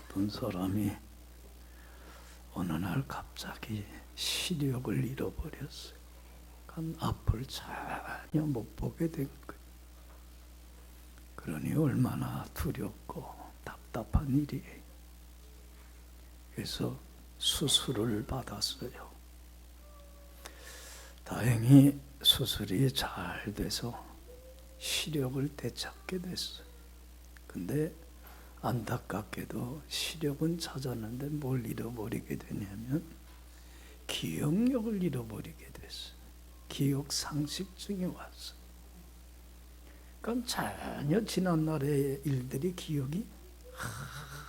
어떤 사람이 어느 날 갑자기 시력을 잃어버렸어요. 앞을 전혀 못 보게 된 거예요. 그러니 얼마나 두렵고 답답한 일이에요. 그래서 수술을 받았어요. 다행히 수술이 잘 돼서 시력을 되찾게 됐어요. 근데 안타깝게도 시력은 찾았는데 뭘 잃어버리게 되냐면 기억력을 잃어버리게 됐어요. 기억 상실증이 왔어요. 그러니까 전혀 지난날의 일들이 기억이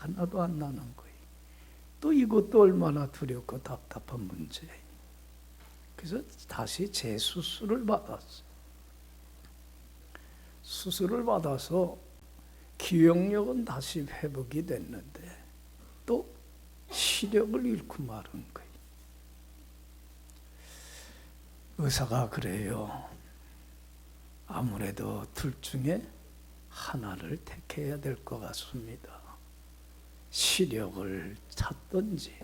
하나도 안 나는 거예요. 또 이것도 얼마나 두렵고 답답한 문제예요. 그래서 다시 재수술을 받았어요. 수술을 받아서 기억력은 다시 회복이 됐는데 또 시력을 잃고 마른 거예요. 의사가 그래요. 아무래도 둘 중에 하나를 택해야 될 것 같습니다. 시력을 찾든지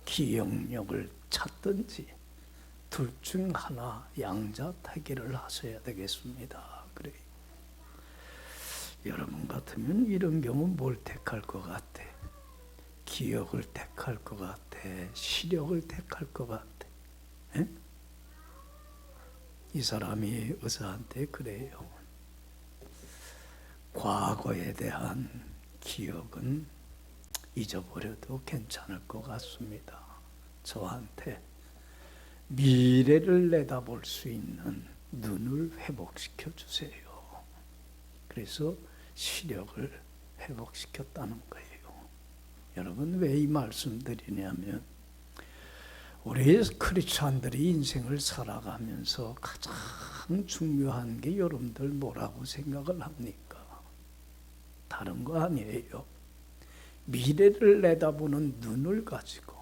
기억력을 찾든지 둘 중 하나 양자택일을 하셔야 되겠습니다. 그래요. 여러분 같으면 이런 경우 뭘 택할 것 같아? 기억을 택할 것 같아? 시력을 택할 것 같아? 에? 이 사람이 의사한테 그래요. 과거에 대한 기억은 잊어버려도 괜찮을 것 같습니다. 저한테 미래를 내다볼 수 있는 눈을 회복시켜 주세요. 그래서 시력을 회복시켰다는 거예요. 여러분, 왜 이 말씀 드리냐면 우리 크리스찬들이 인생을 살아가면서 가장 중요한 게 여러분들 뭐라고 생각을 합니까? 다른 거 아니에요. 미래를 내다보는 눈을 가지고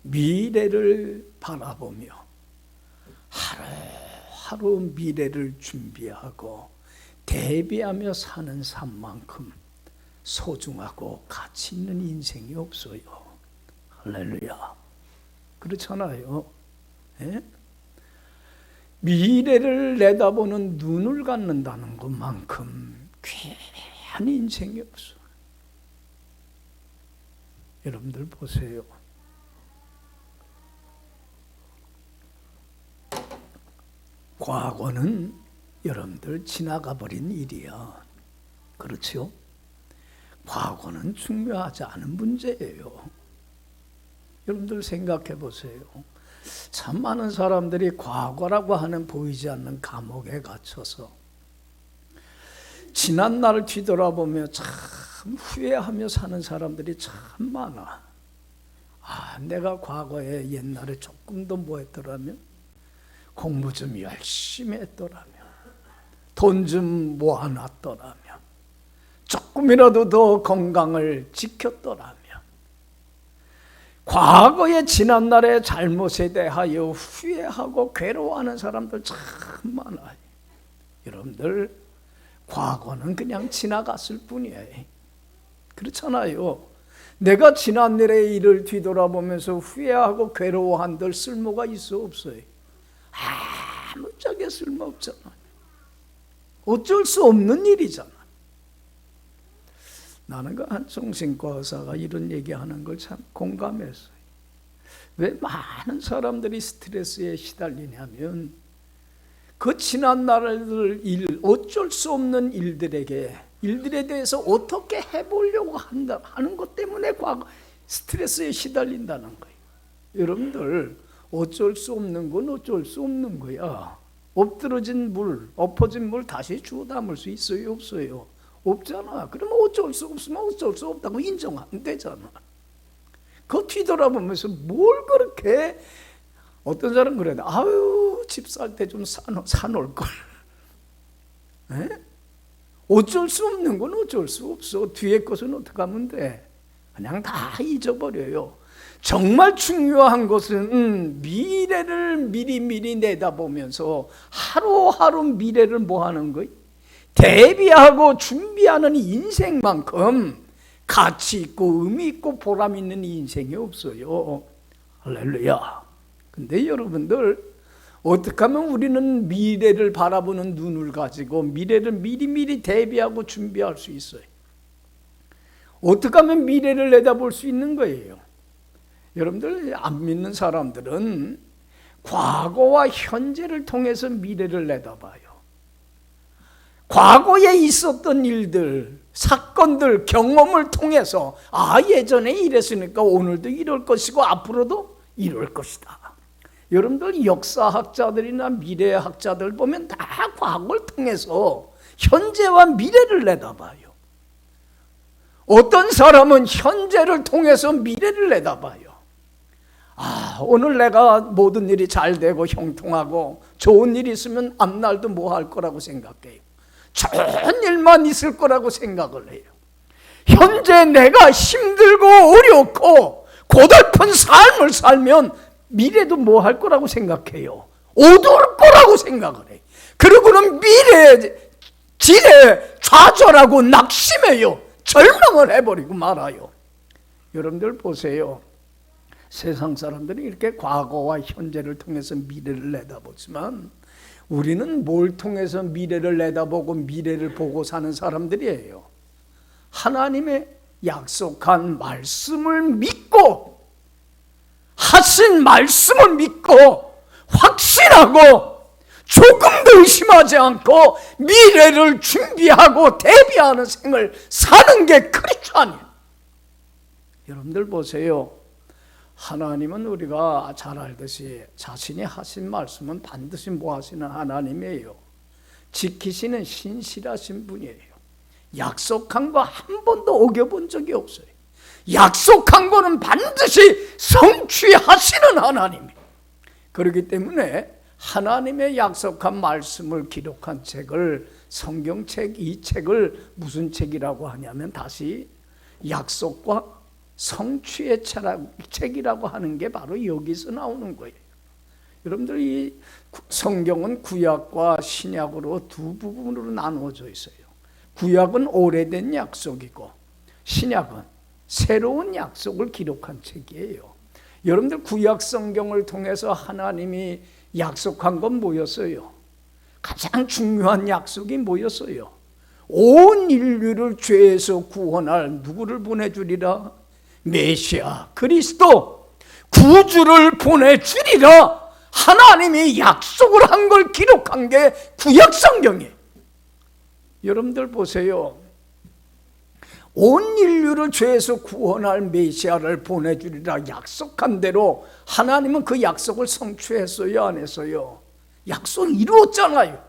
미래를 바라보며 하루하루 미래를 준비하고 대비하며 사는 삶만큼 소중하고 가치 있는 인생이 없어요. 할렐루야. 그렇잖아요. 예? 미래를 내다보는 눈을 갖는다는 것만큼 귀한 인생이 없어요. 여러분들 보세요. 과거는 여러분들 지나가 버린 일이야. 그렇죠? 과거는 중요하지 않은 문제예요. 여러분들 생각해 보세요. 참 많은 사람들이 과거라고 하는 보이지 않는 감옥에 갇혀서 지난 날을 뒤돌아보며 참 후회하며 사는 사람들이 참 많아. 내가 과거에 옛날에 조금 더 뭐 했더라면, 공부 좀 열심히 했더라면, 돈 좀 모아놨더라면, 조금이라도 더 건강을 지켰더라면, 과거의 지난날의 잘못에 대하여 후회하고 괴로워하는 사람들 참 많아요. 여러분들, 과거는 그냥 지나갔을 뿐이에요. 그렇잖아요. 내가 지난날의 일을 뒤돌아보면서 후회하고 괴로워한들 쓸모가 있어 없어요? 아무짝에 쓸모없잖아요. 어쩔 수 없는 일이잖아. 나는 그 한 정신과 의사가 이런 얘기하는 걸 참 공감했어요. 왜 많은 사람들이 스트레스에 시달리냐면 그 지난날 일, 어쩔 수 없는 일들에 대해서 어떻게 해보려고 하는 것 때문에 스트레스에 시달린다는 거예요. 여러분들, 어쩔 수 없는 건 어쩔 수 없는 거야. 엎드러진 물, 엎어진 물 다시 주워 담을 수 있어요, 없어요? 없잖아. 그러면 어쩔 수 없으면 어쩔 수 없다고 인정하면 되잖아. 그거 뒤돌아보면서 뭘 그렇게, 어떤 사람은 그래, 집 살 때 좀 사놓을 걸. 어쩔 수 없는 건 어쩔 수 없어. 뒤에 것은 어떻게 하면 돼? 그냥 다 잊어버려요. 정말 중요한 것은 미래를 미리미리 내다보면서 하루하루 미래를 뭐 하는 거예요? 대비하고 준비하는 인생만큼 가치 있고 의미 있고 보람 있는 인생이 없어요. 할렐루야. 근데 여러분들, 어떻게 하면 우리는 미래를 바라보는 눈을 가지고 미래를 미리미리 대비하고 준비할 수 있어요? 어떻게 하면 미래를 내다볼 수 있는 거예요? 여러분들, 안 믿는 사람들은 과거와 현재를 통해서 미래를 내다봐요. 과거에 있었던 일들, 사건들, 경험을 통해서 예전에 이랬으니까 오늘도 이럴 것이고 앞으로도 이럴 것이다. 여러분들, 역사학자들이나 미래학자들 보면 다 과거를 통해서 현재와 미래를 내다봐요. 어떤 사람은 현재를 통해서 미래를 내다봐요. 오늘 내가 모든 일이 잘 되고 형통하고 좋은 일이 있으면 앞날도 뭐 할 거라고 생각해요. 좋은 일만 있을 거라고 생각을 해요. 현재 내가 힘들고 어렵고 고달픈 삶을 살면 미래도 뭐 할 거라고 생각해요. 어두울 거라고 생각을 해요. 그리고는 질에 좌절하고 낙심해요. 절망을 해버리고 말아요. 여러분들 보세요. 세상 사람들이 이렇게 과거와 현재를 통해서 미래를 내다보지만 우리는 뭘 통해서 미래를 내다보고 미래를 보고 사는 사람들이에요? 하나님의 약속한 말씀을 믿고, 하신 말씀을 믿고 확신하고 조금도 의심하지 않고 미래를 준비하고 대비하는 생을 사는 게 크리스찬이에요. 여러분들 보세요. 하나님은 우리가 잘 알듯이 자신이 하신 말씀은 반드시 뭐 하시는 하나님이에요. 지키시는 신실하신 분이에요. 약속한 거 한 번도 어겨본 적이 없어요. 약속한 거는 반드시 성취하시는 하나님이에요. 그렇기 때문에 하나님의 약속한 말씀을 기록한 책을, 성경책, 이 책을 무슨 책이라고 하냐면 다시 약속과 성취의 책이라고 하는 게 바로 여기서 나오는 거예요. 여러분들, 이 성경은 구약과 신약으로 두 부분으로 나누어져 있어요. 구약은 오래된 약속이고 신약은 새로운 약속을 기록한 책이에요. 여러분들, 구약 성경을 통해서 하나님이 약속한 건 뭐였어요? 가장 중요한 약속이 뭐였어요? 온 인류를 죄에서 구원할 누구를 보내주리라? 메시아 그리스도 구주를 보내주리라. 하나님이 약속을 한 걸 기록한 게 구약 성경이에요. 여러분들 보세요. 온 인류를 죄에서 구원할 메시아를 보내주리라 약속한 대로 하나님은 그 약속을 성취했어요, 안 했어요? 약속 이루었잖아요.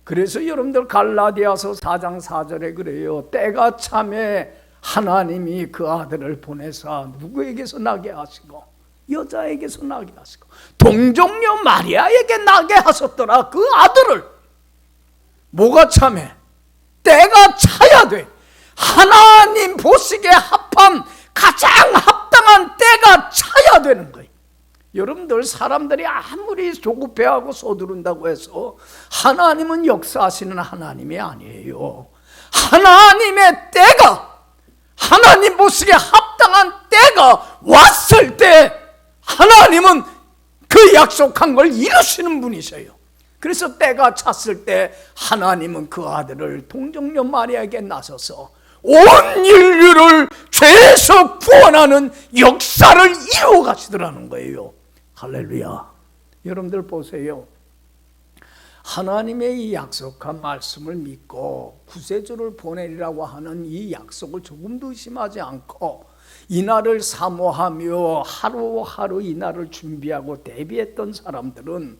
그래서 여러분들 갈라디아서 4장 4절에 그래요. 때가 참에 하나님이 그 아들을 보내사 누구에게서 나게 하시고 여자에게서 나게 하시고 동정녀 마리아에게 나게 하셨더라. 그 아들을. 뭐가 참해? 때가 차야 돼. 하나님 보시기에 합한 가장 합당한 때가 차야 되는 거예요. 여러분들, 사람들이 아무리 조급해하고 서두른다고 해서 하나님은 역사하시는 하나님이 아니에요. 하나님의 때가, 하나님 보시기에 합당한 때가 왔을 때 하나님은 그 약속한 걸 이루시는 분이셔요. 그래서 때가 찼을 때 하나님은 그 아들을 동정녀 마리아에게 나서서 온 인류를 죄에서 구원하는 역사를 이루어 가시더라는 거예요. 할렐루야. 여러분들 보세요. 하나님의 이 약속한 말씀을 믿고 구세주를 보내리라고 하는 이 약속을 조금도 의심하지 않고 이날을 사모하며 하루하루 이날을 준비하고 대비했던 사람들은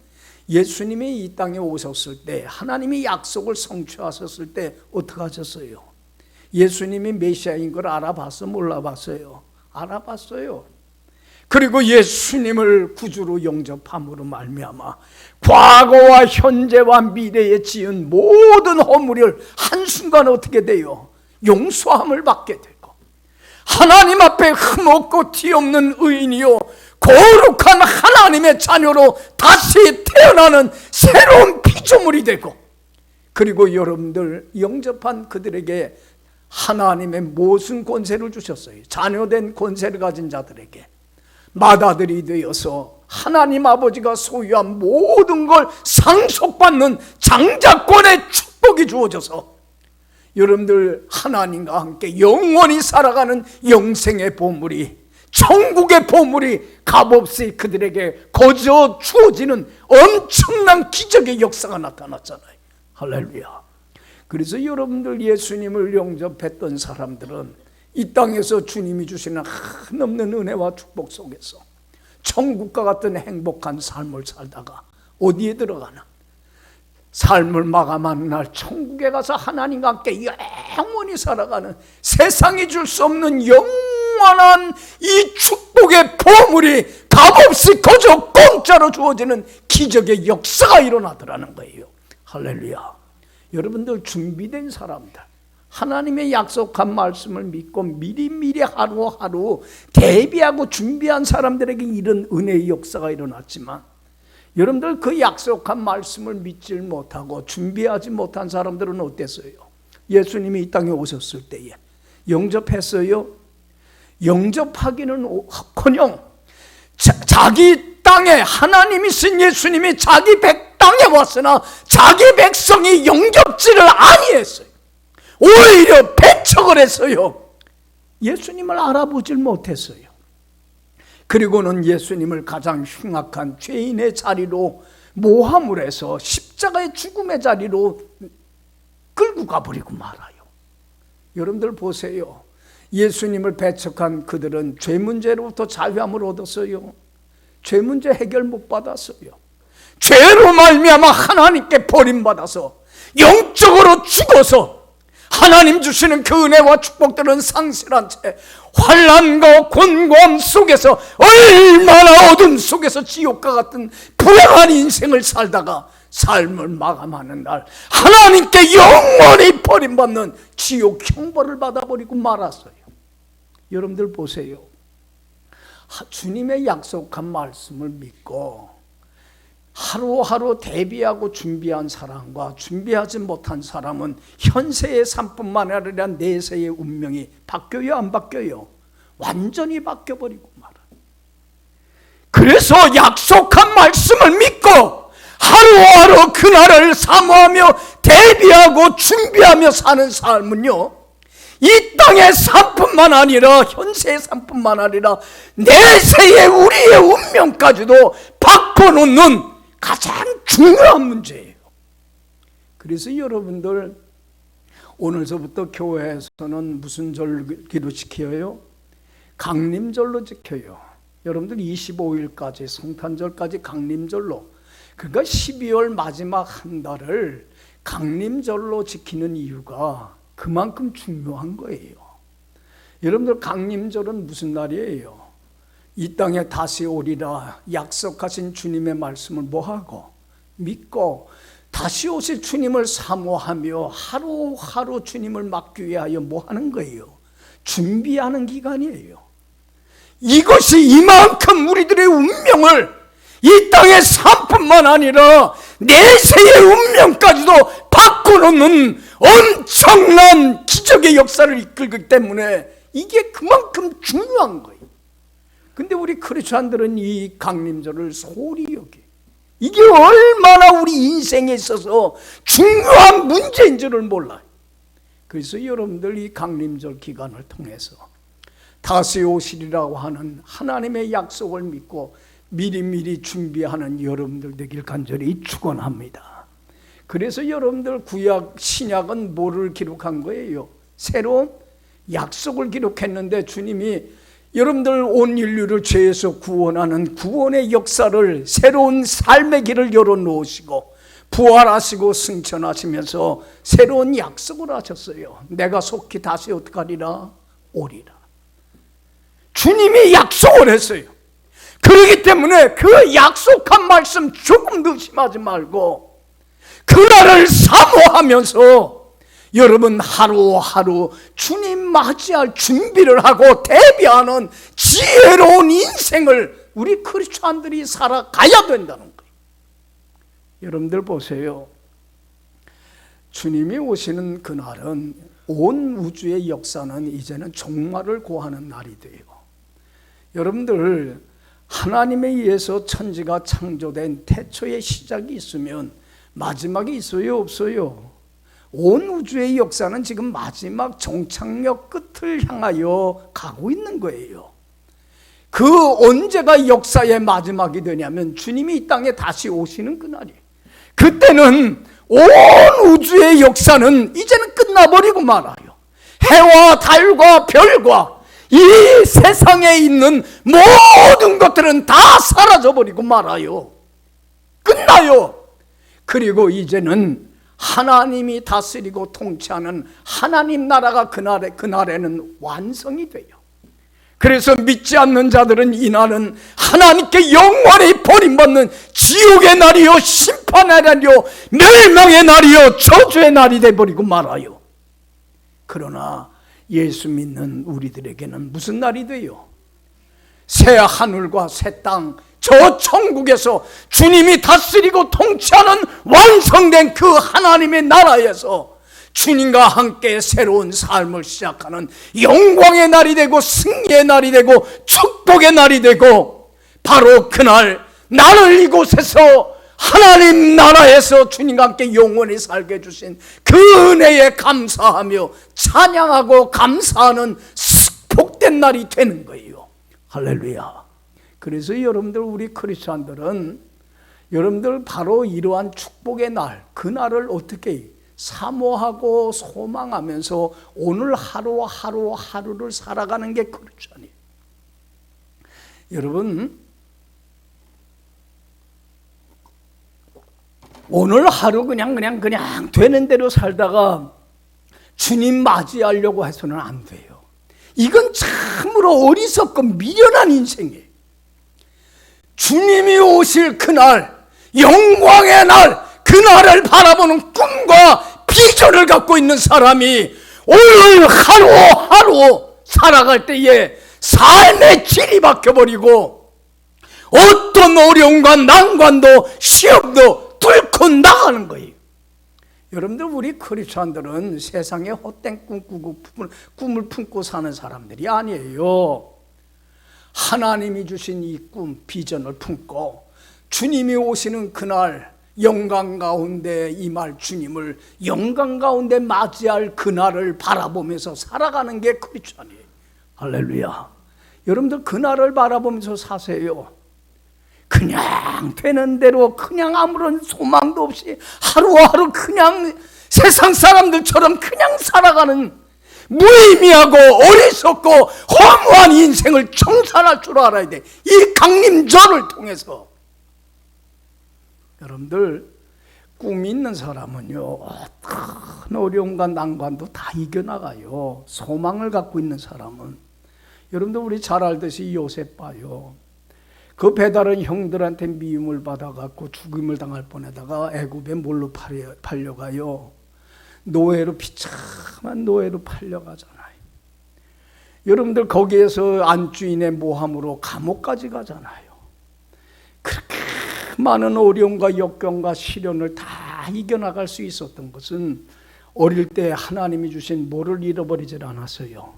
예수님이 이 땅에 오셨을 때, 하나님이 약속을 성취하셨을 때 어떻게 하셨어요? 예수님이 메시아인 걸 알아봤어? 몰라봤어요? 알아봤어요. 그리고 예수님을 구주로 영접함으로 말미암아 과거와 현재와 미래에 지은 모든 허물을 한순간 어떻게 돼요? 용서함을 받게 되고 하나님 앞에 흠없고 티없는 의인이요 거룩한 하나님의 자녀로 다시 태어나는 새로운 피조물이 되고, 그리고 여러분들 영접한 그들에게 하나님의 무슨 권세를 주셨어요? 자녀된 권세를 가진 자들에게 맏아들이 되어서 하나님 아버지가 소유한 모든 걸 상속받는 장자권의 축복이 주어져서 여러분들 하나님과 함께 영원히 살아가는 영생의 보물이, 천국의 보물이 값없이 그들에게 거저 주어지는 엄청난 기적의 역사가 나타났잖아요. 할렐루야. 그래서 여러분들 예수님을 영접했던 사람들은 이 땅에서 주님이 주시는 한없는 은혜와 축복 속에서 천국과 같은 행복한 삶을 살다가 어디에 들어가나? 삶을 마감하는 날 천국에 가서 하나님과 함께 영원히 살아가는, 세상이 줄 수 없는 영원한 이 축복의 보물이 값없이 거저 공짜로 주어지는 기적의 역사가 일어나더라는 거예요. 할렐루야. 여러분들 준비된 사람들, 하나님의 약속한 말씀을 믿고 미리미리 하루하루 대비하고 준비한 사람들에게 이런 은혜의 역사가 일어났지만, 여러분들 그 약속한 말씀을 믿질 못하고 준비하지 못한 사람들은 어땠어요? 예수님이 이 땅에 오셨을 때에 영접했어요? 영접하기는커녕 자기 땅에 하나님이 쓴 예수님이 자기 땅에 왔으나 자기 백성이 영접지를 아니했어요. 오히려 배척을 했어요. 예수님을 알아보질 못했어요. 그리고는 예수님을 가장 흉악한 죄인의 자리로 모함을 해서 십자가의 죽음의 자리로 끌고 가버리고 말아요. 여러분들 보세요. 예수님을 배척한 그들은 죄 문제로부터 자유함을 얻었어요? 죄 문제 해결 못 받았어요. 죄로 말미암아 하나님께 버림받아서 영적으로 죽어서 하나님 주시는 그 은혜와 축복들은 상실한 채 환난과 곤고함 속에서 얼마나 어둠 속에서 지옥과 같은 불행한 인생을 살다가 삶을 마감하는 날 하나님께 영원히 버림받는 지옥 형벌을 받아버리고 말았어요. 여러분들 보세요. 주님의 약속한 말씀을 믿고 하루하루 대비하고 준비한 사람과 준비하지 못한 사람은 현세의 삶뿐만 아니라 내세의 운명이 바뀌어요, 안 바뀌어요? 완전히 바뀌어버리고 말아요. 그래서 약속한 말씀을 믿고 하루하루 그날을 사모하며 대비하고 준비하며 사는 삶은요, 이 땅의 삶뿐만 아니라 현세의 삶뿐만 아니라 내세의 우리의 운명까지도 바꿔놓는 가장 중요한 문제예요. 그래서 여러분들 오늘서부터 교회에서는 무슨 절기로 지켜요? 강림절로 지켜요. 여러분들 25일까지 성탄절까지 강림절로, 그러니까 12월 마지막 한 달을 강림절로 지키는 이유가 그만큼 중요한 거예요. 여러분들 강림절은 무슨 날이에요? 이 땅에 다시 오리라 약속하신 주님의 말씀을 뭐하고? 믿고 다시 오실 주님을 사모하며 하루하루 주님을 맡기 위하여 뭐하는 거예요? 준비하는 기간이에요. 이것이 이만큼 우리들의 운명을 이 땅의 삶뿐만 아니라 내세의 운명까지도 바꿔놓는 엄청난 기적의 역사를 이끌기 때문에 이게 그만큼 중요한 거예요. 근데 우리 크리스찬들은 이 강림절을 소홀히 여기, 이게 얼마나 우리 인생에 있어서 중요한 문제인 줄을 몰라요. 그래서 여러분들 이 강림절 기간을 통해서 다시 오시리라고 하는 하나님의 약속을 믿고 미리미리 준비하는 여러분들 되길 간절히 축원합니다. 그래서 여러분들 구약 신약은 뭐를 기록한 거예요? 새로운 약속을 기록했는데 주님이 여러분들 온 인류를 죄에서 구원하는 구원의 역사를, 새로운 삶의 길을 열어놓으시고 부활하시고 승천하시면서 새로운 약속을 하셨어요. 내가 속히 다시 어떻게 하리라? 오리라. 주님이 약속을 했어요. 그렇기 때문에 그 약속한 말씀 조금 의심하지 말고 그날을 사모하면서 여러분 하루하루 주님 맞이할 준비를 하고 대비하는 지혜로운 인생을 우리 주님이 오시는 그날은 온 우주의 역사는 이제는 종말을 고하는 날이 돼요. 여러분들, 하나님에 의해서 천지가 창조된 태초의 시작이 있으면 마지막이 있어요, 없어요? 온 우주의 역사는 지금 마지막 종착역 끝을 향하여 가고 있는 거예요. 그 언제가 역사의 마지막이 되냐면 주님이 이 땅에 다시 오시는 그날이에요. 그때는 온 우주의 역사는 이제는 끝나버리고 말아요. 해와 달과 별과 이 세상에 있는 모든 것들은 다 사라져버리고 말아요. 끝나요. 그리고 이제는 하나님이 다스리고 통치하는 하나님 나라가 그날에는 완성이 돼요. 그래서 믿지 않는 자들은 이날은 하나님께 영원히 버림받는 지옥의 날이요, 심판의 날이요, 멸망의 날이요, 저주의 날이 되어버리고 말아요. 그러나 예수 믿는 우리들에게는 무슨 날이 돼요? 새 하늘과 새 땅, 저 천국에서 주님이 다스리고 통치하는 완성된 그 하나님의 나라에서 주님과 함께 새로운 삶을 시작하는 영광의 날이 되고 승리의 날이 되고 축복의 날이 되고, 바로 그날 나를 이곳에서 하나님 나라에서 주님과 함께 영원히 살게 해주신 그 은혜에 감사하며 찬양하고 감사하는 복된 날이 되는 거예요. 할렐루야. 그래서 여러분들, 우리 크리스찬들은 여러분들 바로 이러한 축복의 날, 그 날을 어떻게 사모하고 소망하면서 오늘 하루하루를 살아가는 게 크리스찬이에요. 여러분, 오늘 하루 그냥 되는 대로 살다가 주님 맞이하려고 해서는 안 돼요. 이건 참으로 어리석고 미련한 인생이에요. 주님이 오실 그날, 영광의 날, 그날을 바라보는 꿈과 비전을 갖고 있는 사람이 오늘 하루하루 살아갈 때에 삶의 질이 바뀌어버리고 어떤 어려움과 난관도 시험도 뚫고 나가는 거예요. 여러분들, 우리 크리스찬들은 세상에 헛된 꿈을 품고 사는 사람들이 아니에요. 하나님이 주신 이 꿈, 비전을 품고 주님이 오시는 그날, 영광 가운데 임할 주님을 영광 가운데 맞이할 그날을 바라보면서 살아가는 게 크리스찬이에요. 할렐루야. 여러분들, 그날을 바라보면서 사세요. 그냥 되는 대로, 그냥 아무런 소망도 없이 하루하루 그냥 세상 사람들처럼 그냥 살아가는 무의미하고 어리석고 허무한 인생을 청산할 줄 알아야 돼. 이 강림절을 통해서. 여러분들, 꿈이 있는 사람은요, 어떤 어려움과 난관도 다 이겨나가요. 소망을 갖고 있는 사람은. 여러분들, 우리 잘 알듯이 요셉 봐요. 그 배달은 형들한테 미움을 받아갖고 죽임을 당할 뻔하다가 애굽에 뭘로 팔려가요? 노예로, 비참한 노예로 팔려가잖아요. 여러분들, 거기에서 안주인의 모함으로 감옥까지 가잖아요. 그렇게 많은 어려움과 역경과 시련을 다 이겨나갈 수 있었던 것은 어릴 때 하나님이 주신 뭐를 잃어버리질 않았어요.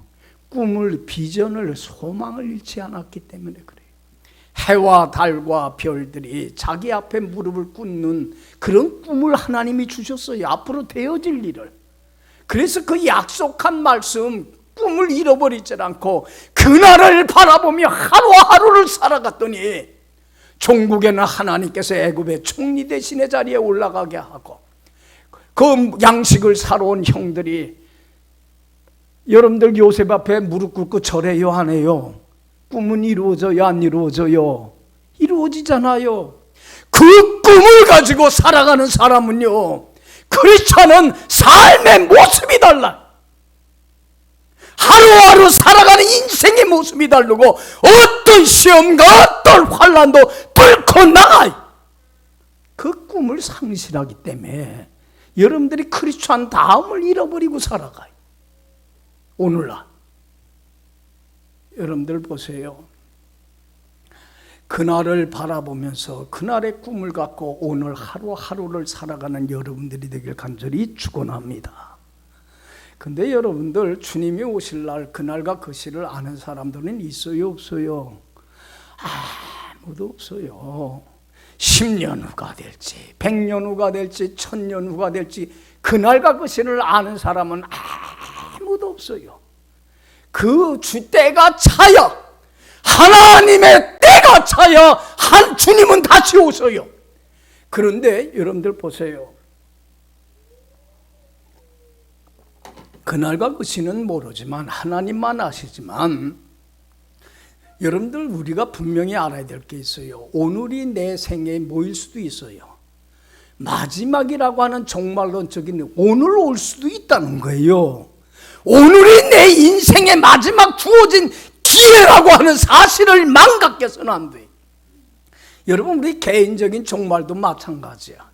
꿈을, 비전을, 소망을 잃지 않았기 때문에 그래요. 해와 달과 별들이 자기 앞에 무릎을 꿇는 그런 꿈을 하나님이 주셨어요. 앞으로 되어질 일을. 그래서 그 약속한 말씀, 꿈을 잃어버리지 않고 그날을 바라보며 하루하루를 살아갔더니 종국에는 하나님께서 애굽의 총리 대신의 자리에 올라가게 하고, 그 양식을 사러 온 형들이 여러분들 요셉 앞에 무릎 꿇고 절해요, 안 해요? 꿈은 이루어져요, 안 이루어져요? 이루어지잖아요. 그 꿈을 가지고 살아가는 사람은요, 크리스찬은 삶의 모습이 달라. 하루하루 살아가는 인생의 모습이 다르고 어떤 시험과 어떤 환난도 뚫고 나가요. 그 꿈을 상실하기 때문에 여러분들이 크리스찬 다음을 잃어버리고 살아가요. 오늘날 여러분들 보세요. 그날을 바라보면서 그날의 꿈을 갖고 오늘 하루하루를 살아가는 여러분들이 되길 간절히 축원합니다. 근데 여러분들, 주님이 오실 날 그날과 그 시를 아는 사람들은 있어요, 없어요? 아무도 없어요. 10년 후가 될지 100년 후가 될지 1000년 후가 될지 그날과 그 시를 아는 사람은 아무도 없어요. 그 때가 차야, 하나님의 때가 차야 주님은 다시 오셔요. 그런데 여러분들 보세요. 그날과 그 시는 모르지만 하나님만 아시지만, 여러분들 우리가 분명히 알아야 될 게 있어요. 오늘이 내 생에 모일 수도 있어요. 마지막이라고 하는 종말론적인 오늘 올 수도 있다는 거예요. 오늘이 내 인생의 마지막 주어진 기회라고 하는 사실을 망각해서는 안 돼. 여러분, 우리 개인적인 종말도 마찬가지야.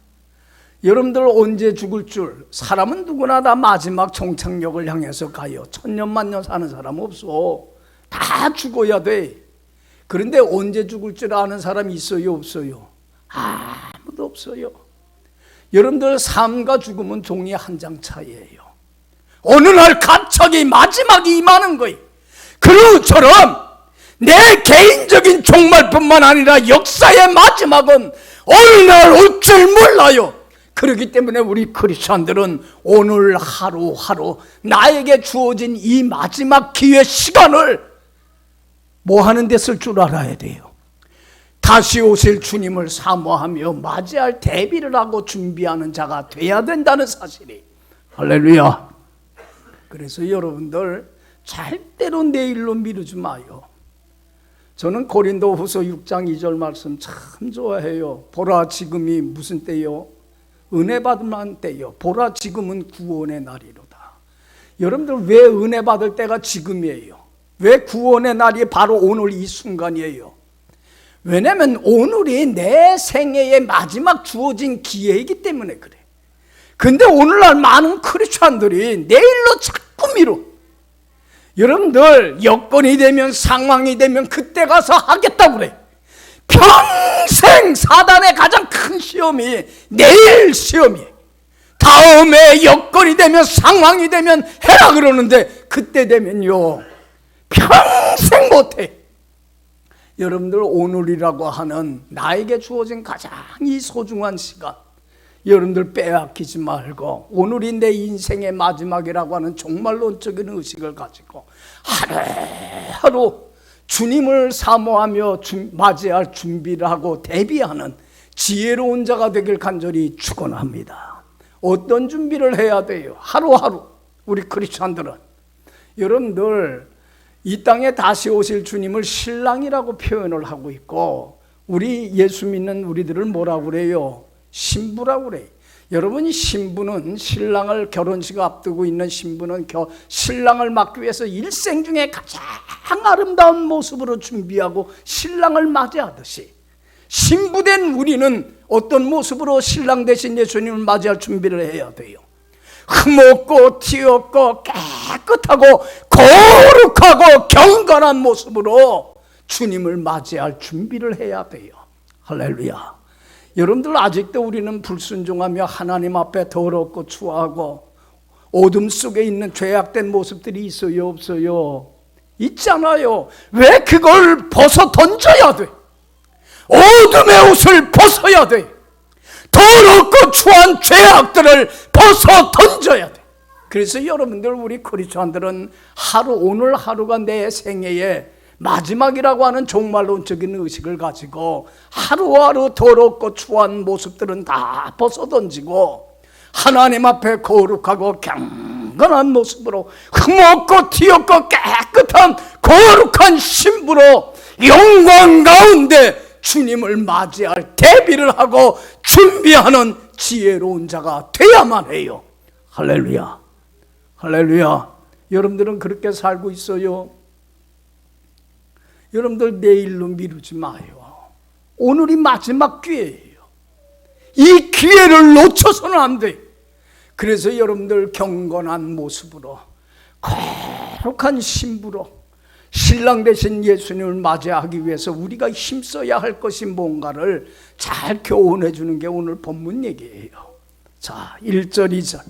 여러분들 언제 죽을 줄, 사람은 누구나 다 마지막 종착역을 향해서 가요. 천년 만년 사는 사람 없어. 다 죽어야 돼. 그런데 언제 죽을 줄 아는 사람이 있어요, 없어요? 아무도 없어요. 여러분들 삶과 죽음은 종이 한 장 차이예요. 어느 날 갑자기 마지막이 임하는 거예요. 그처럼 내 개인적인 종말뿐만 아니라 역사의 마지막은 어느 날 올 줄 몰라요. 그렇기 때문에 우리 크리스찬들은 오늘 하루하루 나에게 주어진 이 마지막 기회 시간을 뭐 하는 데 쓸 줄 알아야 돼요. 다시 오실 주님을 사모하며 맞이할 대비를 하고 준비하는 자가 돼야 된다는 사실이. 할렐루야. 그래서 여러분들 절대로 내일로 미루지 마요. 저는 고린도후서 6장 2절 말씀 참 좋아해요. 보라, 지금이 무슨 때요? 은혜 받을 때요. 보라, 지금은 구원의 날이로다. 여러분들, 왜 은혜 받을 때가 지금이에요? 왜 구원의 날이 바로 오늘 이 순간이에요? 왜냐하면 오늘이 내 생애의 마지막 주어진 기회이기 때문에 그래. 근데 오늘날 많은 크리스찬들이 내일로 자꾸 미뤄. 여러분들, 여건이 되면, 상황이 되면 그때 가서 하겠다고 그래. 평생 사단의 가장 큰 시험이 내일 시험이에요. 다음에 여건이 되면, 상황이 되면 해라 그러는데 그때 되면요, 평생 못해. 여러분들, 오늘이라고 하는 나에게 주어진 가장 이 소중한 시간, 여러분들 빼앗기지 말고 오늘이 내 인생의 마지막이라고 하는 종말론적인 의식을 가지고 하루하루 주님을 사모하며 맞이할 준비를 하고 대비하는 지혜로운 자가 되길 간절히 축원합니다. 어떤 준비를 해야 돼요? 하루하루 우리 크리스찬들은, 여러분들 이 땅에 다시 오실 주님을 신랑이라고 표현을 하고 있고, 우리 예수 믿는 우리들을 뭐라고 그래요? 신부라고 그래요. 여러분, 신부는 신랑을, 결혼식 앞두고 있는 신부는 신랑을 맞기 위해서 일생 중에 가장 아름다운 모습으로 준비하고 신랑을 맞이하듯이, 신부된 우리는 어떤 모습으로 신랑 대신 예수님을 맞이할 준비를 해야 돼요? 흠없고 티없고 깨끗하고 거룩하고 경건한 모습으로 주님을 맞이할 준비를 해야 돼요. 할렐루야. 여러분들, 아직도 우리는 불순종하며 하나님 앞에 더럽고 추하고 어둠 속에 있는 죄악된 모습들이 있어요, 없어요? 있잖아요. 왜 그걸 벗어 던져야 돼? 어둠의 옷을 벗어야 돼. 더럽고 추한 죄악들을 벗어 던져야 돼. 그래서 여러분들, 우리 크리스찬들은 오늘 하루가 내 생애의 마지막이라고 하는 종말론적인 의식을 가지고 하루하루 더럽고 추한 모습들은 다 벗어던지고 하나님 앞에 거룩하고 경건한 모습으로 흠없고 티없고 깨끗한 거룩한 신부로 영광 가운데 주님을 맞이할 대비를 하고 준비하는 지혜로운 자가 돼야만 해요. 할렐루야. 할렐루야. 여러분들은 그렇게 살고 있어요? 여러분들, 내일로 미루지 마요. 오늘이 마지막 기회예요. 이 기회를 놓쳐서는 안 돼. 그래서 여러분들, 경건한 모습으로, 거룩한 신부로 신랑 되신 예수님을 맞이하기 위해서 우리가 힘써야 할 것이 뭔가를 잘 교훈해 주는 게 오늘 본문 얘기예요. 자, 1절 2절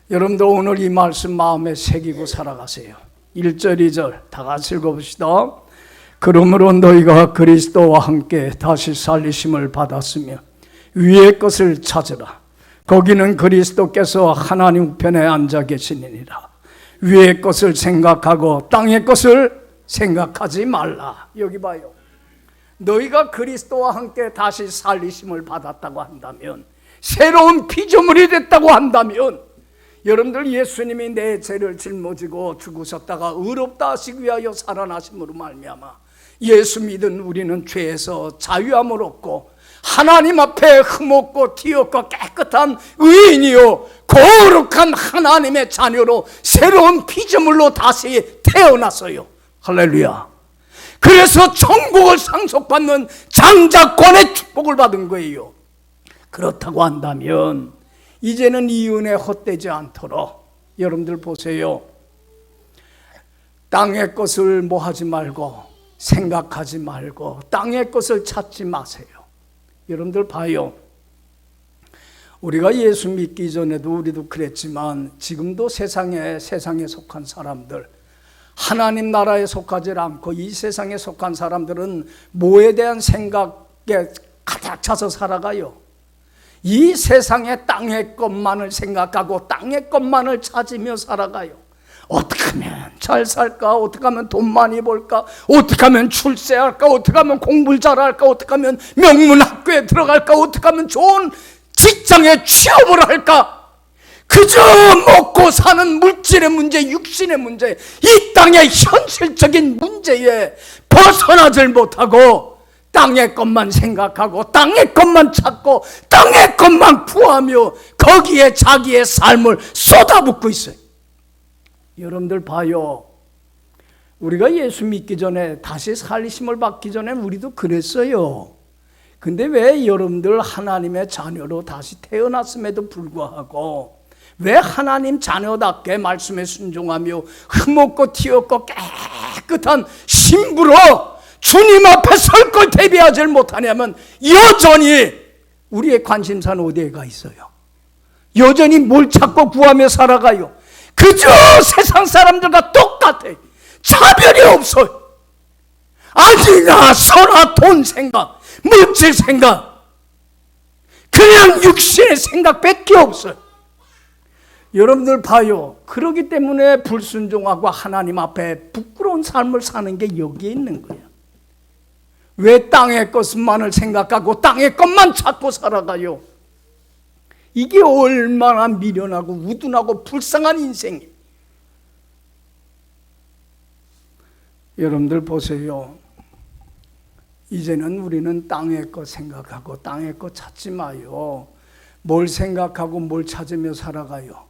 여러분들 오늘 이 말씀 마음에 새기고 살아가세요. 1절 2절 다 같이 읽어봅시다. 그러므로 너희가 그리스도와 함께 다시 살리심을 받았으며 위의 것을 찾으라. 거기는 그리스도께서 하나님 우편에 앉아 계시니라. 위의 것을 생각하고 땅의 것을 생각하지 말라. 여기 봐요. 너희가 그리스도와 함께 다시 살리심을 받았다고 한다면, 새로운 피조물이 됐다고 한다면, 여러분들 예수님이 내 죄를 짊어지고 죽으셨다가 의롭다 하시기 위하여 살아나심으로 말미암아 예수 믿은 우리는 죄에서 자유함을 얻고 하나님 앞에 흠없고 티없고 깨끗한 의인이요 거룩한 하나님의 자녀로 새로운 피조물로 다시 태어났어요. 할렐루야. 그래서 천국을 상속받는 장자권의 축복을 받은 거예요. 그렇다고 한다면 이제는 이 은혜 헛되지 않도록 여러분들 보세요. 땅의 것을 뭐 하지 말고 생각하지 말고 땅의 것을 찾지 마세요. 여러분들 봐요. 우리가 예수 믿기 전에도 우리도 그랬지만 지금도 세상에 속한 사람들, 하나님 나라에 속하지 않고 이 세상에 속한 사람들은 뭐에 대한 생각에 가득 차서 살아가요. 이 세상의 땅의 것만을 생각하고 땅의 것만을 찾으며 살아가요. 어떻게 하면 잘 살까? 어떻게 하면 돈 많이 벌까? 어떻게 하면 출세할까? 어떻게 하면 공부를 잘할까? 어떻게 하면 명문학교에 들어갈까? 어떻게 하면 좋은 직장에 취업을 할까? 그저 먹고 사는 물질의 문제, 육신의 문제, 이 땅의 현실적인 문제에 벗어나질 못하고 땅의 것만 생각하고 땅의 것만 찾고 땅의 것만 구하며 거기에 자기의 삶을 쏟아붓고 있어요. 여러분들 봐요. 우리가 예수 믿기 전에, 다시 살리심을 받기 전에 우리도 그랬어요. 근데 왜 여러분들 하나님의 자녀로 다시 태어났음에도 불구하고 왜 하나님 자녀답게 말씀에 순종하며 흠없고 티없고 깨끗한 신부로 주님 앞에 설 걸 대비하지 못하냐면 여전히 우리의 관심사는 어디에 가 있어요? 여전히 뭘 찾고 구하며 살아가요? 그저 세상 사람들과 똑같아. 차별이 없어요. 아니나 서나 돈 생각, 물질 생각, 그냥 육신의 생각밖에 없어요. 여러분들 봐요. 그러기 때문에 불순종하고 하나님 앞에 부끄러운 삶을 사는 게 여기에 있는 거예요. 왜 땅의 것만을 생각하고 땅의 것만 찾고 살아가요? 이게 얼마나 미련하고 우둔하고 불쌍한 인생이에요. 여러분들 보세요. 이제는 우리는 땅의 것 생각하고 땅의 것 찾지 마요. 뭘 생각하고 뭘 찾으며 살아가요?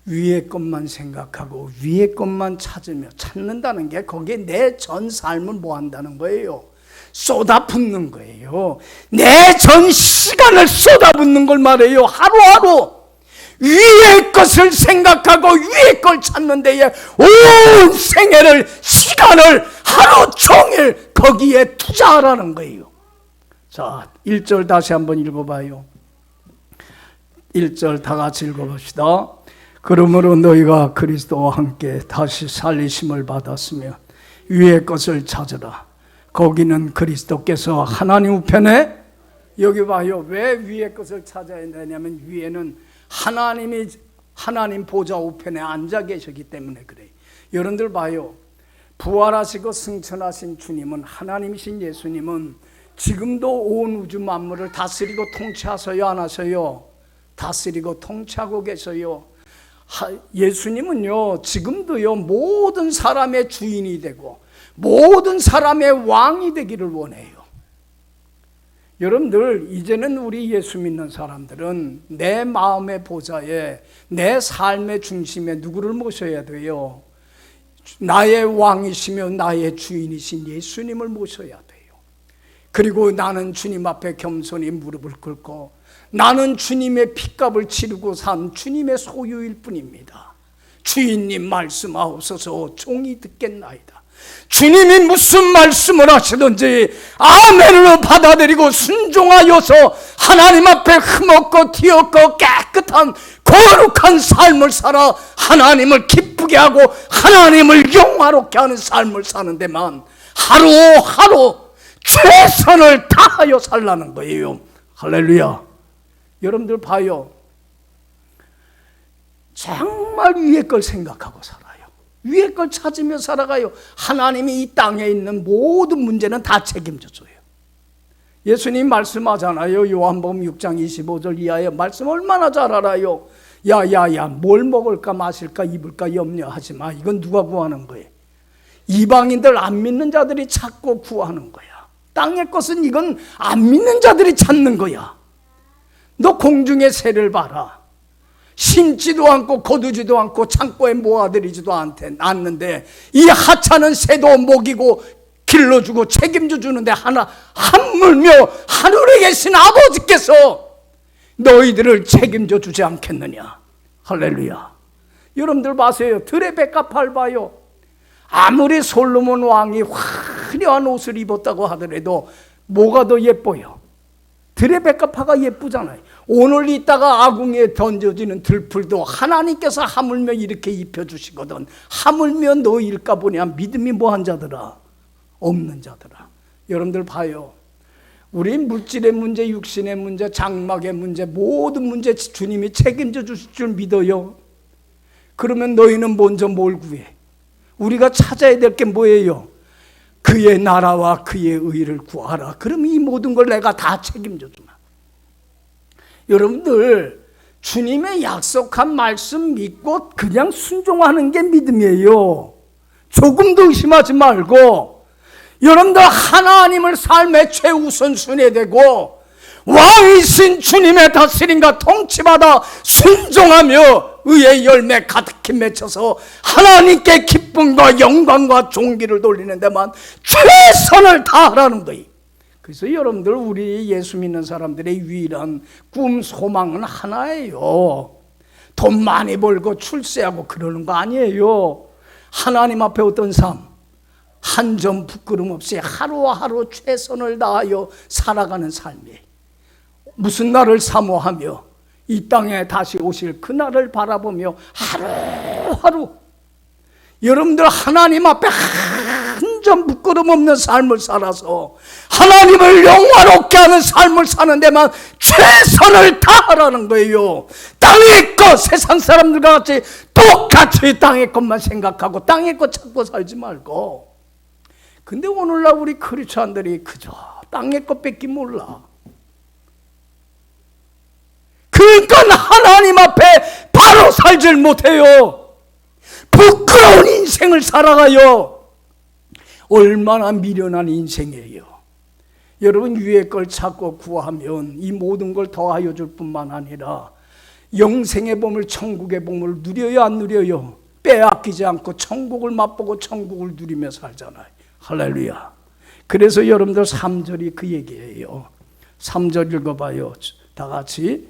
위의 것만 생각하고 위의 것만 찾으며 찾는다는 게 거기에 내 전 삶을 뭐 한다는 거예요? 쏟아붓는 거예요. 내 전 시간을 쏟아붓는 걸 말해요. 하루하루 위의 것을 생각하고 위의 걸 찾는 데에 온 생애를, 시간을 하루 종일 거기에 투자하라는 거예요. 자, 1절 다시 한번 읽어봐요. 1절 다 같이 읽어봅시다. 그러므로 너희가 그리스도와 함께 다시 살리심을 받았으며 위의 것을 찾으라. 거기는 그리스도께서 하나님 우편에, 여기 봐요. 왜 위의 것을 찾아야 되냐면 위에는 하나님이 하나님 보좌 우편에 앉아 계시기 때문에 그래요. 여러분들 봐요. 부활하시고 승천하신 주님은, 하나님이신 예수님은 지금도 온 우주 만물을 다스리고 통치하셔요, 안 하셔요? 다스리고 통치하고 계셔요. 예수님은요 지금도요 모든 사람의 주인이 되고 모든 사람의 왕이 되기를 원해요. 여러분들 이제는 우리 예수 믿는 사람들은 내 마음의 보좌에, 내 삶의 중심에 누구를 모셔야 돼요? 나의 왕이시며 나의 주인이신 예수님을 모셔야 돼요. 그리고 나는 주님 앞에 겸손히 무릎을 꿇고 나는 주님의 핏값을 치르고 산 주님의 소유일 뿐입니다. 주인님 말씀하옵소서, 종이 듣겠나이다. 주님이 무슨 말씀을 하시든지 아멘으로 받아들이고 순종하여서 하나님 앞에 흠없고 티없고 깨끗한 거룩한 삶을 살아 하나님을 기쁘게 하고 하나님을 영화롭게 하는 삶을 사는 데만 하루하루 최선을 다하여 살라는 거예요. 할렐루야. 여러분들 봐요. 정말 위에 걸 생각하고 살아요. 위에 걸 찾으며 살아가요. 하나님이 이 땅에 있는 모든 문제는 다 책임져 줘요. 예수님 말씀하잖아요. 요한복음 6장 25절 이하에 말씀 얼마나 잘 알아요. 야야야, 뭘 먹을까 마실까 입을까 염려하지 마. 이건 누가 구하는 거예요? 이방인들 안 믿는 자들이 찾고 구하는 거야. 땅의 것은 이건 안 믿는 자들이 찾는 거야. 너 공중의 새를 봐라. 심지도 않고 거두지도 않고 창고에 모아들이지도 않는데 이 하찮은 새도 먹이고 길러주고 책임져 주는데 하물며 하늘에 계신 아버지께서 너희들을 책임져 주지 않겠느냐. 할렐루야. 여러분들 봐세요. 들의 백합화를 봐요. 아무리 솔로몬 왕이 화려한 옷을 입었다고 하더라도 뭐가 더 예뻐요? 들의 백합화가 예쁘잖아요. 오늘 있다가 아궁이에 던져지는 들풀도 하나님께서 하물며 이렇게 입혀주시거든. 하물며 너일까 보냐. 믿음이 뭐한 자들아? 없는 자들아. 여러분들 봐요. 우리 물질의 문제, 육신의 문제, 장막의 문제, 모든 문제 주님이 책임져 주실 줄 믿어요. 그러면 너희는 먼저 뭘 구해? 우리가 찾아야 될 게 뭐예요? 그의 나라와 그의 의를 구하라. 그럼 이 모든 걸 내가 다 책임져 주마. 여러분들 주님의 약속한 말씀 믿고 그냥 순종하는 게 믿음이에요. 조금도 의심하지 말고 여러분들 하나님을 삶의 최우선순위에 대고 왕이신 주님의 다스림과 통치받아 순종하며 의의 열매 가득히 맺혀서 하나님께 기쁨과 영광과 존귀를 돌리는 데만 최선을 다하라는 거예요. 그래서 여러분들 우리 예수 믿는 사람들의 유일한 꿈 소망은 하나예요. 돈 많이 벌고 출세하고 그러는 거 아니에요. 하나님 앞에 어떤 삶? 한 점 부끄럼 없이 하루하루 최선을 다하여 살아가는 삶이에요. 무슨 날을 사모하며 이 땅에 다시 오실 그날을 바라보며 하루하루 여러분들 하나님 앞에 한 점 부끄럼 없는 삶을 살아서 하나님을 영화롭게 하는 삶을 사는 데만 최선을 다하라는 거예요. 땅의 것, 세상 사람들과 같이 똑같이 땅의 것만 생각하고 땅의 것 찾고 살지 말고. 근데 오늘날 우리 크리스찬들이 그저 땅의 것밖에 몰라. 그러니까 하나님 앞에 바로 살질 못해요. 부끄러운 인생을 살아가요. 얼마나 미련한 인생이에요. 여러분 위의 걸 찾고 구하면 이 모든 걸 더하여 줄 뿐만 아니라 영생의 보물, 천국의 보물을 누려요 안 누려요? 빼앗기지 않고 천국을 맛보고 천국을 누리며 살잖아요. 할렐루야. 그래서 여러분들 3절이 그 얘기예요. 3절 읽어봐요. 다 같이.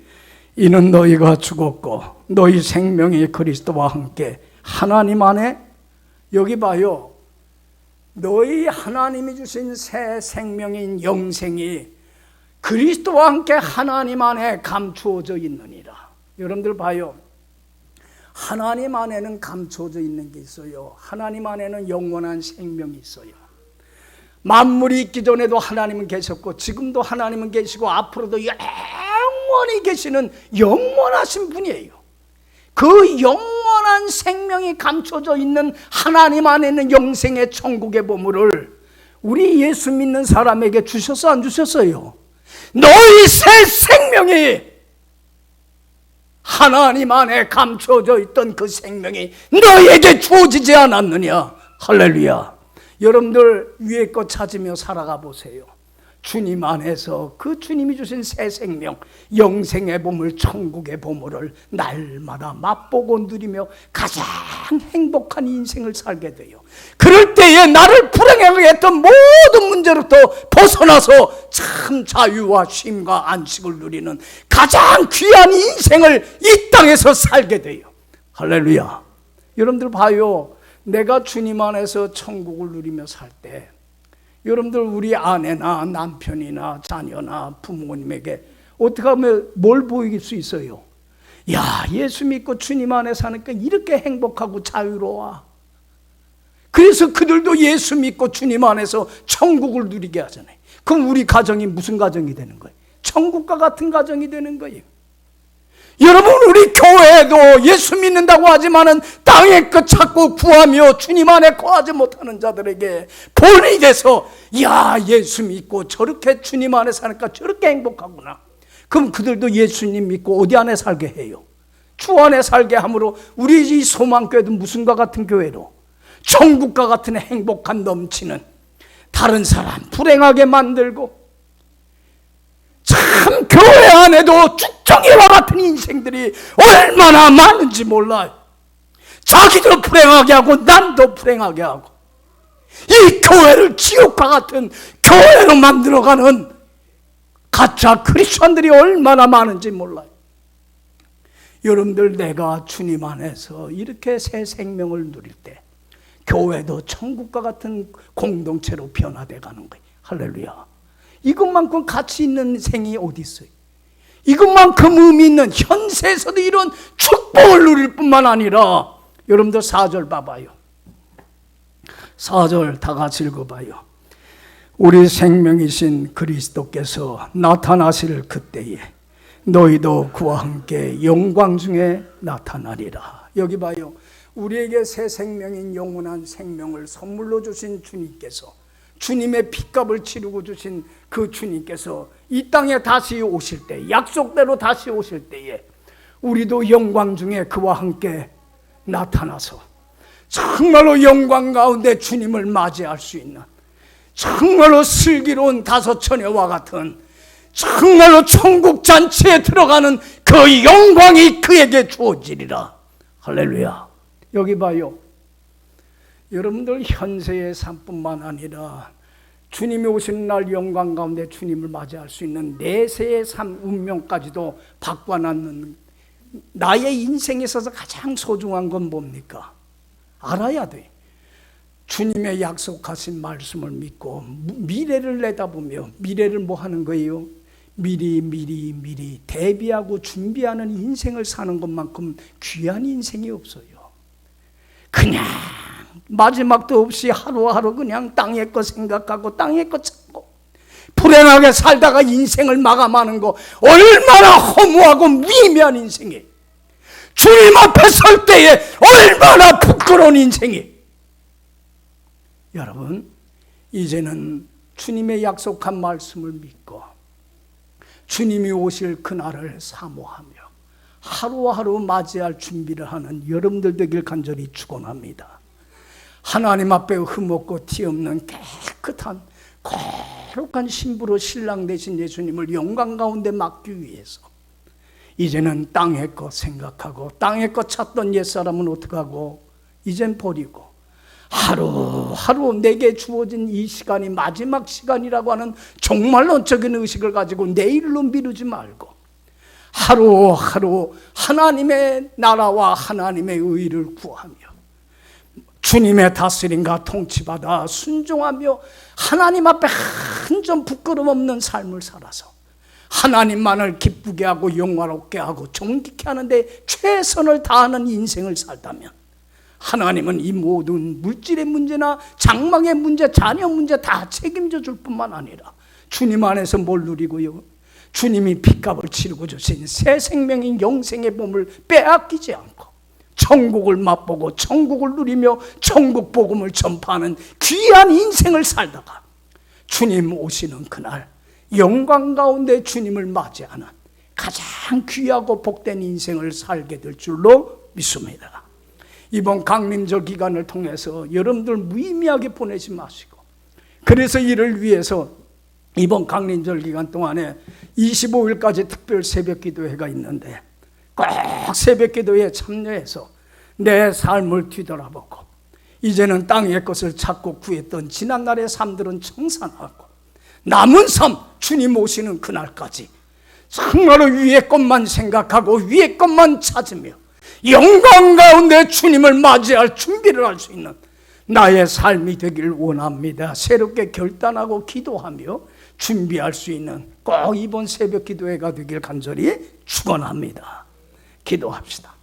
이는 너희가 죽었고 너희 생명이 그리스도와 함께 하나님 안에, 여기 봐요. 너희 하나님이 주신 새 생명인 영생이 그리스도와 함께 하나님 안에 감추어져 있느니라. 여러분들 봐요. 하나님 안에는 감추어져 있는 게 있어요. 하나님 안에는 영원한 생명이 있어요. 만물이 있기 전에도 하나님은 계셨고 지금도 하나님은 계시고 앞으로도 영원히 계시는 영원하신 분이에요. 그 영원한 생명이 감춰져 있는 하나님 안에 있는 영생의 천국의 보물을 우리 예수 믿는 사람에게 주셨어 안 주셨어요? 너희 새 생명이 하나님 안에 감춰져 있던 그 생명이 너희에게 주어지지 않았느냐. 할렐루야. 여러분들 위에 것 찾으며 살아가 보세요. 주님 안에서 그 주님이 주신 새 생명, 영생의 보물, 천국의 보물을 날마다 맛보고 누리며 가장 행복한 인생을 살게 돼요. 그럴 때에 나를 불행하게 했던 모든 문제로부터 벗어나서 참 자유와 쉼과 안식을 누리는 가장 귀한 인생을 이 땅에서 살게 돼요. 할렐루야. 여러분들 봐요. 내가 주님 안에서 천국을 누리며 살 때 여러분들 우리 아내나 남편이나 자녀나 부모님에게 어떻게 하면 뭘 보일 수 있어요? 야, 예수 믿고 주님 안에 사니까 이렇게 행복하고 자유로워. 그래서 그들도 예수 믿고 주님 안에서 천국을 누리게 하잖아요. 그럼 우리 가정이 무슨 가정이 되는 거예요? 천국과 같은 가정이 되는 거예요. 여러분, 우리 교회도 예수 믿는다고 하지만은 땅의 것 찾고 구하며 주님 안에 거하지 못하는 자들에게 본이 돼서, 야, 예수 믿고 저렇게 주님 안에 사니까 저렇게 행복하구나. 그럼 그들도 예수님 믿고 어디 안에 살게 해요? 주 안에 살게 함으로 우리 이 소망교회도 무슨과 같은 교회로 천국과 같은 행복한 넘치는, 다른 사람 불행하게 만들고, 참 교회 안에도 쭉정이와 같은 인생들이 얼마나 많은지 몰라요. 자기도 불행하게 하고 남도 불행하게 하고, 이 교회를 지옥과 같은 교회로 만들어가는 가짜 크리스천들이 얼마나 많은지 몰라요. 여러분들, 내가 주님 안에서 이렇게 새 생명을 누릴 때 교회도 천국과 같은 공동체로 변화돼 가는 거예요. 할렐루야. 이것만큼 가치 있는 생이 어디 있어요? 이것만큼 의미 있는, 현세에서도 이런 축복을 누릴 뿐만 아니라, 여러분들 4절 봐봐요. 4절 다 같이 읽어봐요. 우리 생명이신 그리스도께서 나타나실 그때에 너희도 그와 함께 영광 중에 나타나리라. 여기 봐요. 우리에게 새 생명인 영원한 생명을 선물로 주신 주님께서, 주님의 핏값을 치르고 주신 그 주님께서 이 땅에 다시 오실 때, 약속대로 다시 오실 때에 우리도 영광 중에 그와 함께 나타나서 정말로 영광 가운데 주님을 맞이할 수 있는, 정말로 슬기로운 다섯 처녀와 같은, 정말로 천국 잔치에 들어가는 그 영광이 그에게 주어지리라. 할렐루야. 여기 봐요. 여러분들, 현세의 삶뿐만 아니라 주님이 오시는 날 영광 가운데 주님을 맞이할 수 있는 내세의 삶 운명까지도 바꿔놨는, 나의 인생에 있어서 가장 소중한 건 뭡니까? 알아야 돼. 주님의 약속하신 말씀을 믿고 미래를 내다보며, 미래를 뭐 하는 거예요? 미리 대비하고 준비하는 인생을 사는 것만큼 귀한 인생이 없어요. 그냥 마지막도 없이 하루하루 그냥 땅의 것 생각하고 땅의 것 찾고 불행하게 살다가 인생을 마감하는 거 얼마나 허무하고 미미한 인생이에요. 주님 앞에 설 때에 얼마나 부끄러운 인생이에요. 여러분, 이제는 주님의 약속한 말씀을 믿고 주님이 오실 그날을 사모하며 하루하루 맞이할 준비를 하는 여러분들 되길 간절히 축원합니다. 하나님 앞에 흠없고 티없는 깨끗한 거룩한 신부로 신랑 되신 예수님을 영광 가운데 맡기 위해서 이제는 땅의 것 생각하고, 땅의 것 찾던 옛사람은 어떻게 하고 이젠 버리고, 하루하루 내게 주어진 이 시간이 마지막 시간이라고 하는 종말론적인 의식을 가지고 내일로 미루지 말고 하루하루 하나님의 나라와 하나님의 의를 구하며 주님의 다스림과 통치받아 순종하며 하나님 앞에 한 점 부끄럼 없는 삶을 살아서 하나님만을 기쁘게 하고 영화롭게 하고 존귀케 하는데 최선을 다하는 인생을 살다면, 하나님은 이 모든 물질의 문제나 장막의 문제, 자녀 문제 다 책임져 줄 뿐만 아니라 주님 안에서 뭘 누리고요? 주님이 핏값을 치르고 주신 새 생명인 영생의 봄을 빼앗기지 않고 천국을 맛보고 천국을 누리며 천국 복음을 전파하는 귀한 인생을 살다가 주님 오시는 그날 영광 가운데 주님을 맞이하는 가장 귀하고 복된 인생을 살게 될 줄로 믿습니다. 이번 강림절 기간을 통해서 여러분들 무의미하게 보내지 마시고, 그래서 이를 위해서 이번 강림절 기간 동안에 25일까지 특별 새벽기도회가 있는데 꼭 새벽기도회에 참여해서 내 삶을 뒤돌아보고 이제는 땅의 것을 찾고 구했던 지난날의 삶들은 청산하고 남은 삶, 주님 오시는 그날까지 정말로 위의 것만 생각하고 위의 것만 찾으며 영광 가운데 주님을 맞이할 준비를 할 수 있는 나의 삶이 되길 원합니다. 새롭게 결단하고 기도하며 준비할 수 있는 꼭 이번 새벽 기도회가 되길 간절히 축원합니다. 기도합시다.